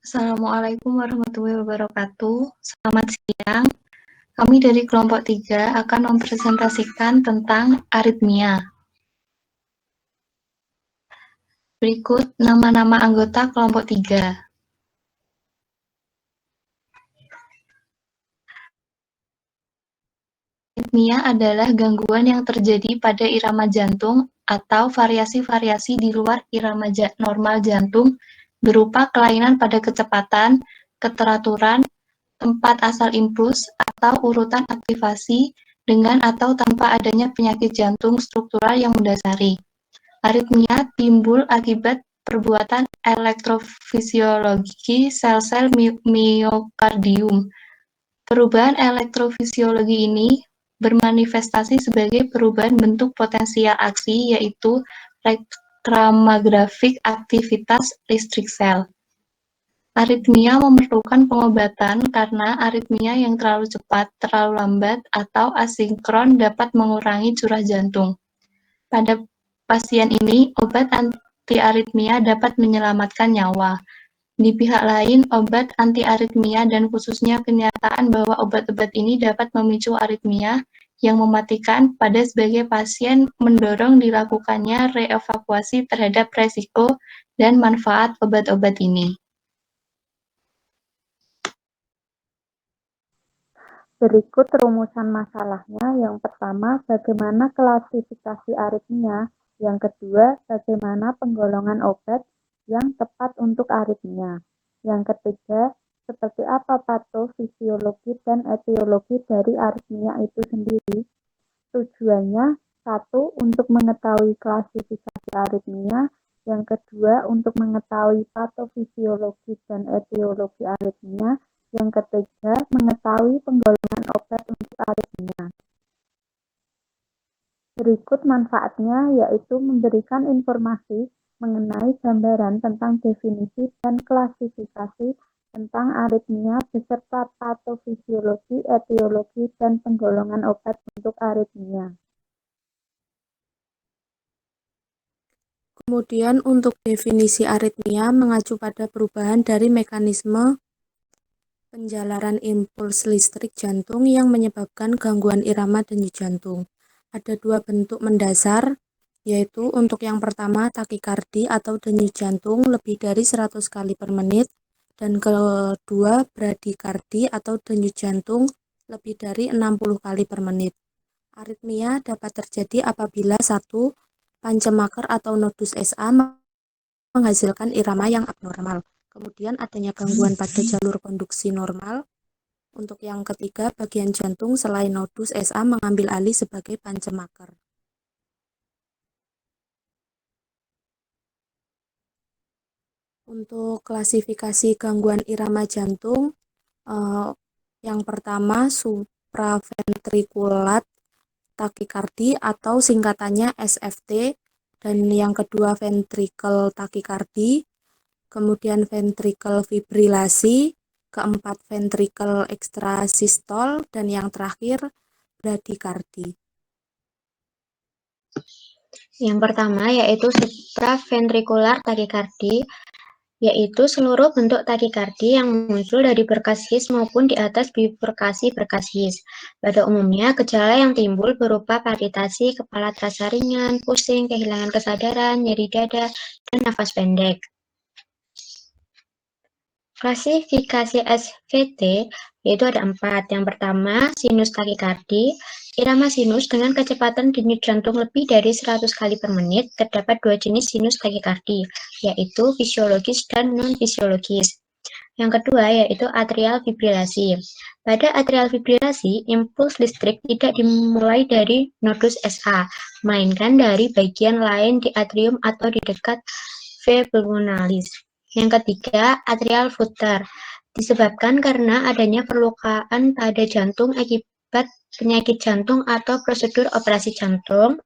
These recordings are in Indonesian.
Assalamualaikum warahmatullahi wabarakatuh. Selamat siang. Kami dari kelompok 3 akan mempresentasikan tentang aritmia. Berikut nama-nama anggota kelompok 3. Aritmia adalah gangguan yang terjadi pada irama jantung atau variasi-variasi di luar irama normal jantung berupa kelainan pada kecepatan, keteraturan, tempat asal impuls, atau urutan aktivasi dengan atau tanpa adanya penyakit jantung struktural yang mendasari. Aritmia timbul akibat perbuatan elektrofisiologi sel-sel miokardium. Perubahan elektrofisiologi ini bermanifestasi sebagai perubahan bentuk potensial aksi, yaitu reklamografik aktivitas listrik sel. Aritmia memerlukan pengobatan karena aritmia yang terlalu cepat, terlalu lambat, atau asinkron dapat mengurangi curah jantung. Pada pasien ini, obat antiaritmia dapat menyelamatkan nyawa. Di pihak lain, obat antiaritmia dan khususnya kenyataan bahwa obat-obat ini dapat memicu aritmia yang mematikan pada sebagai pasien mendorong dilakukannya reevaluasi terhadap resiko dan manfaat obat-obat ini. Berikut rumusan masalahnya. Yang pertama, bagaimana klasifikasi aritmia. Yang kedua, bagaimana penggolongan obat yang tepat untuk aritmia. Yang ketiga, seperti apa patofisiologi dan etiologi dari aritmia itu sendiri. Tujuannya, satu, untuk mengetahui klasifikasi aritmia. Yang kedua, untuk mengetahui patofisiologi dan etiologi aritmia. Yang ketiga, mengetahui penggolongan obat untuk aritmia. Berikut manfaatnya, yaitu memberikan informasi mengenai gambaran tentang definisi dan klasifikasi tentang aritmia beserta patofisiologi, etiologi, dan penggolongan obat untuk aritmia. Kemudian untuk definisi aritmia mengacu pada perubahan dari mekanisme penjalaran impuls listrik jantung yang menyebabkan gangguan irama denyut jantung. Ada dua bentuk mendasar, yaitu untuk yang pertama takikardi atau denyut jantung lebih dari 100 kali per menit, dan kedua bradikardi atau denyut jantung lebih dari 60 kali per menit. Aritmia dapat terjadi apabila satu pancemaker atau nodus SA menghasilkan irama yang abnormal. Kemudian adanya gangguan pada jalur konduksi normal. Untuk yang ketiga, bagian jantung selain nodus SA mengambil alih sebagai pancemaker. Untuk klasifikasi gangguan irama jantung, yang pertama supraventrikulat takikardi atau singkatannya SFT, dan yang kedua ventricle takikardi, kemudian ventricle fibrilasi, keempat ventricle ekstrasistol, dan yang terakhir bradikardi. Yang pertama yaitu supraventrikular takikardi, yaitu seluruh bentuk takikardi yang muncul dari berkasis maupun di atas bifurkasi-berkasis. Pada umumnya, gejala yang timbul berupa palpitasi, kepala terasa ringan, pusing, kehilangan kesadaran, nyeri dada, dan nafas pendek. Klasifikasi SVT yaitu ada 4. Yang pertama, sinus takikardi. Irama sinus dengan kecepatan denyut jantung lebih dari 100 kali per menit. Terdapat 2 jenis sinus takikardi, yaitu fisiologis dan non-fisiologis. Yang kedua yaitu atrial fibrilasi. Pada atrial fibrilasi, impuls listrik tidak dimulai dari nodus SA, melainkan dari bagian lain di atrium atau di dekat V pulmonalis. Yang ketiga, atrial flutter, disebabkan karena adanya perlukaan pada jantung akibat penyakit jantung atau prosedur operasi jantung.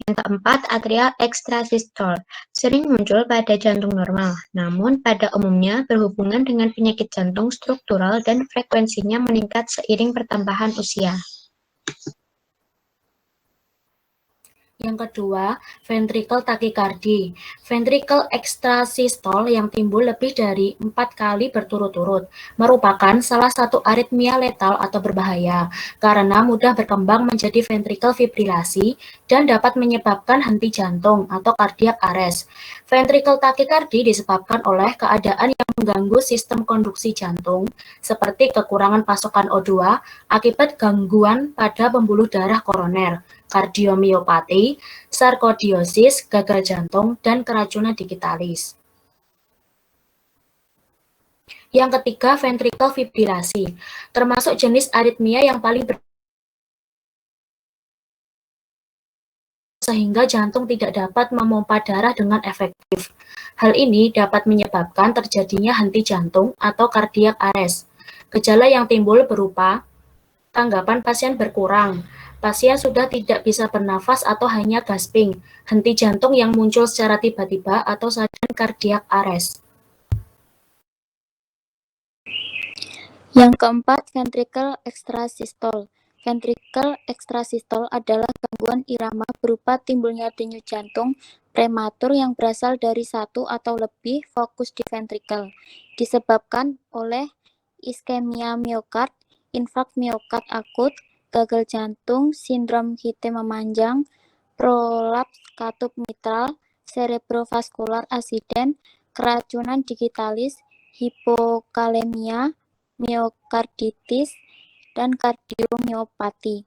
Yang keempat, atrial ekstrasistol, sering muncul pada jantung normal, namun pada umumnya berhubungan dengan penyakit jantung struktural dan frekuensinya meningkat seiring pertambahan usia. Yang kedua, ventricle tachycardy. Ventricle ekstrasistol yang timbul lebih dari 4 kali berturut-turut merupakan salah satu aritmia letal atau berbahaya karena mudah berkembang menjadi ventricle fibrilasi dan dapat menyebabkan henti jantung atau cardiac arrest. Ventricle tachycardy disebabkan oleh keadaan yang mengganggu sistem konduksi jantung seperti kekurangan pasokan O2 akibat gangguan pada pembuluh darah koroner, kardiomiopati, sarkoidosis, gagal jantung, dan keracunan digitalis. Yang ketiga, ventricle fibrilasi, termasuk jenis aritmia yang paling sehingga jantung tidak dapat memompa darah dengan efektif. Hal ini dapat menyebabkan terjadinya henti jantung atau cardiac arrest. Gejala yang timbul berupa tanggapan pasien berkurang, pasien sudah tidak bisa bernafas atau hanya gasping, henti jantung yang muncul secara tiba-tiba atau sudden cardiac arrest. Yang keempat, ventricle ekstrasistol. Ventricle ekstrasistol adalah gangguan irama berupa timbulnya denyut jantung prematur yang berasal dari satu atau lebih fokus di ventricle, disebabkan oleh iskemia miokard, infak miokard akut, gagal jantung, sindrom hite memanjang, prolaps katup mitral, cerebrovascular accident, keracunan digitalis, hipokalemia, miokarditis, dan kardiomiopati.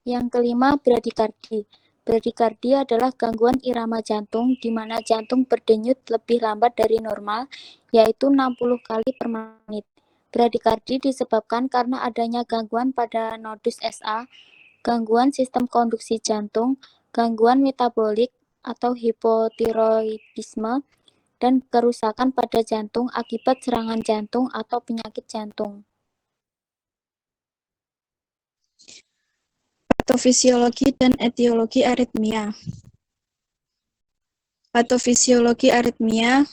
Yang kelima, bradikardi. Bradikardi adalah gangguan irama jantung di mana jantung berdenyut lebih lambat dari normal, yaitu 60 kali per menit. Bradikardi disebabkan karena adanya gangguan pada nodus SA, gangguan sistem konduksi jantung, gangguan metabolik atau hipotiroidisme, dan kerusakan pada jantung akibat serangan jantung atau penyakit jantung. Patofisiologi dan etiologi aritmia. Patofisiologi aritmia.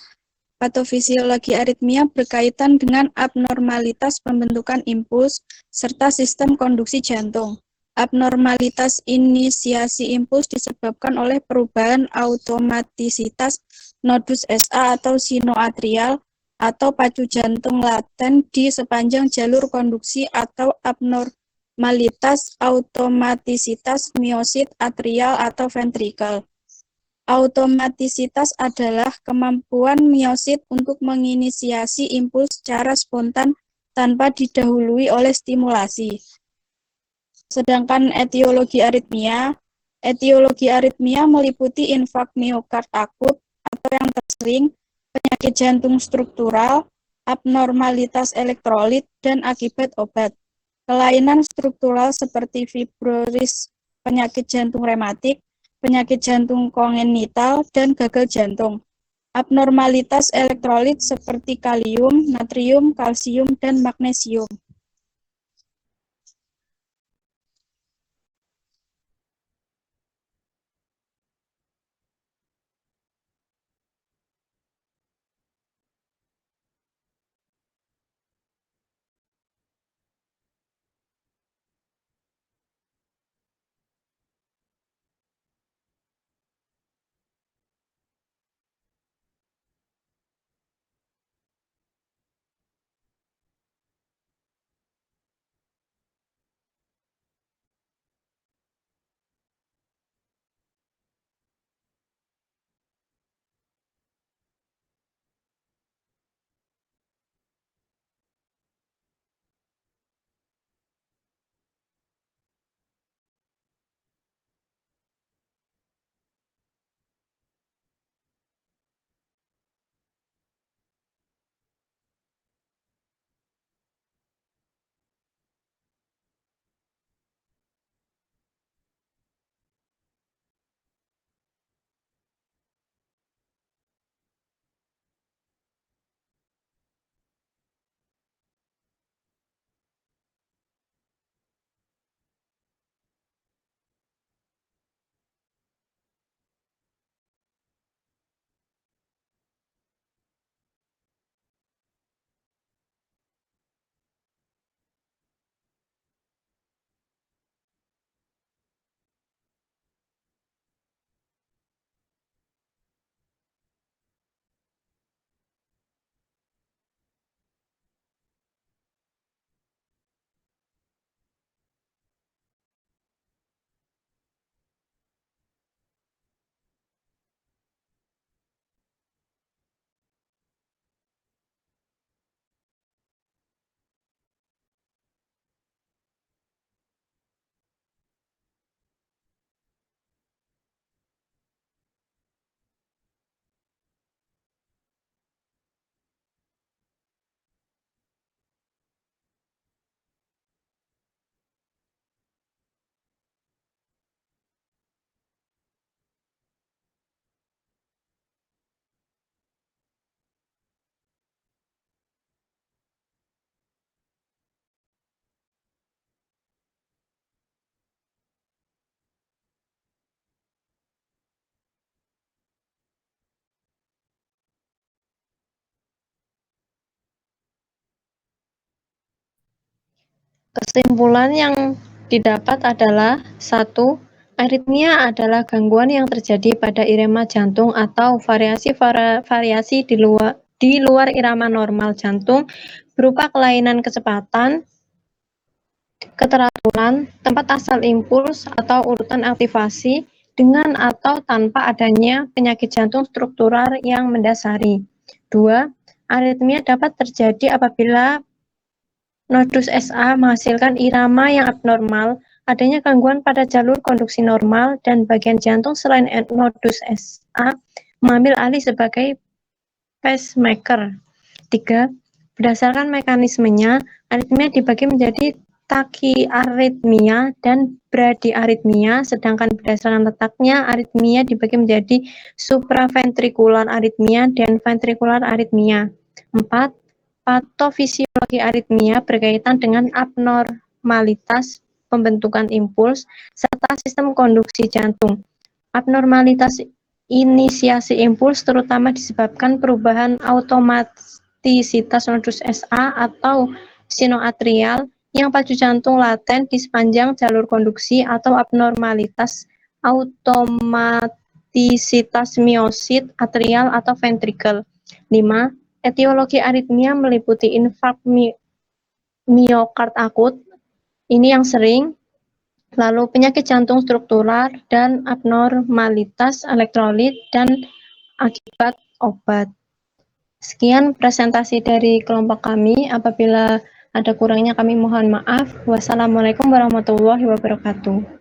Patofisiologi aritmia berkaitan dengan abnormalitas pembentukan impuls serta sistem konduksi jantung. Abnormalitas inisiasi impuls disebabkan oleh perubahan automatisitas nodus SA atau sinoatrial atau pacu jantung laten di sepanjang jalur konduksi atau abnormalitas automatisitas miosit atrial atau ventricle. Automatisitas adalah kemampuan miosit untuk menginisiasi impuls secara spontan tanpa didahului oleh stimulasi. Sedangkan etiologi aritmia meliputi infak miokard akut atau yang tersering, penyakit jantung struktural, abnormalitas elektrolit, dan akibat obat. Kelainan struktural seperti fibrosis, penyakit jantung rematik, penyakit jantung kongenital, dan gagal jantung. Abnormalitas elektrolit seperti kalium, natrium, kalsium, dan magnesium. Kesimpulan yang didapat adalah 1. Aritmia adalah gangguan yang terjadi pada irama jantung atau variasi di luar irama normal jantung berupa kelainan kecepatan, keteraturan, tempat asal impuls atau urutan aktivasi dengan atau tanpa adanya penyakit jantung struktural yang mendasari. 2. Aritmia dapat terjadi apabila nodus SA menghasilkan irama yang abnormal, adanya gangguan pada jalur konduksi normal, dan bagian jantung selain nodus SA mengambil alih sebagai pacemaker. 3. Berdasarkan mekanismenya, aritmia dibagi menjadi takiaritmia dan bradiaritmia, sedangkan berdasarkan letaknya, aritmia dibagi menjadi supraventrikular aritmia dan ventrikular aritmia. 4. Patofisiologi aritmia berkaitan dengan abnormalitas pembentukan impuls serta sistem konduksi jantung. Abnormalitas inisiasi impuls terutama disebabkan perubahan automatisitas nodus SA atau sinoatrial yang pacu jantung laten di sepanjang jalur konduksi atau abnormalitas automatisitas miosit atrial atau ventrikel. 5. Etiologi aritmia meliputi infark miokard akut, ini yang sering, lalu penyakit jantung struktural dan abnormalitas elektrolit dan akibat obat. Sekian presentasi dari kelompok kami. Apabila ada kurangnya kami mohon maaf. Wassalamualaikum warahmatullahi wabarakatuh.